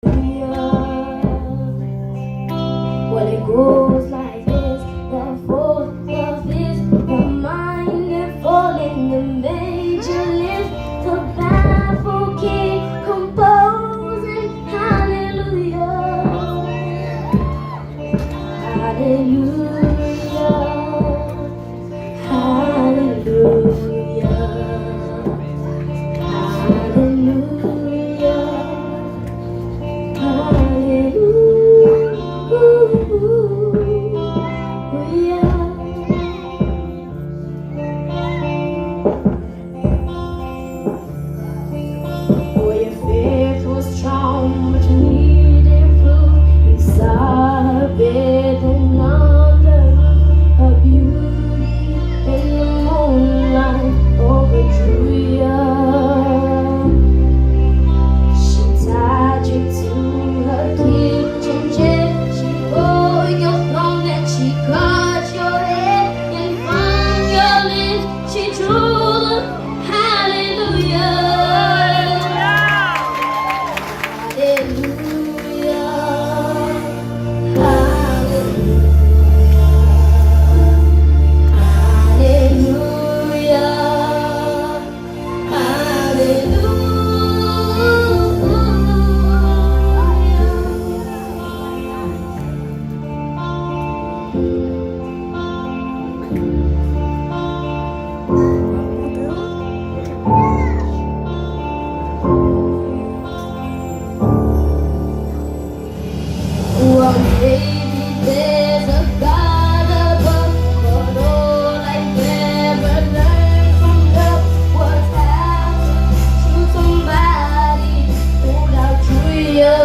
Well, it goes like this: the fourth, the fifth, the minor fall in the major lift, the baffled king composing hallelujah, hallelujah, hallelujah, hallelujah. For your faith was strong, but you needed proof. You saw her bathing under her beauty in the moonlight overdrew you. She tied you to her kitchen chair. She bore your throne and she cut your hair. And from your lips she drew the hallelujah. Hallelujah. Hallelujah. Well, maybe there's a God above, but all I've ever learned from love was how to somebody hold out to you.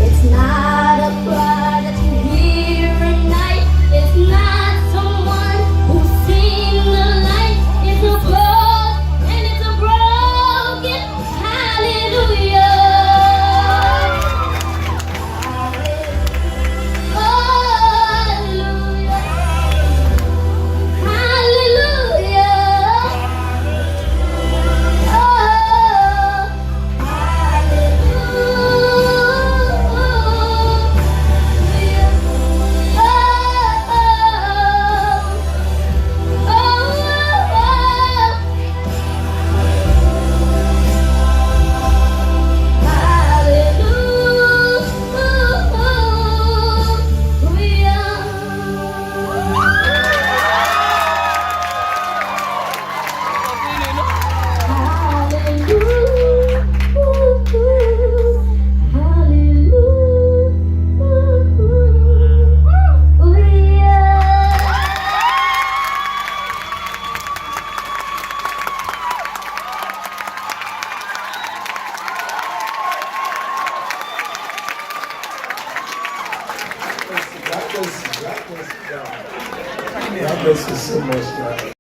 It's not a cry that you hear at night. It's not someone who's seen the light. It's a blood and it's a broken hallelujah. God bless you so much, God.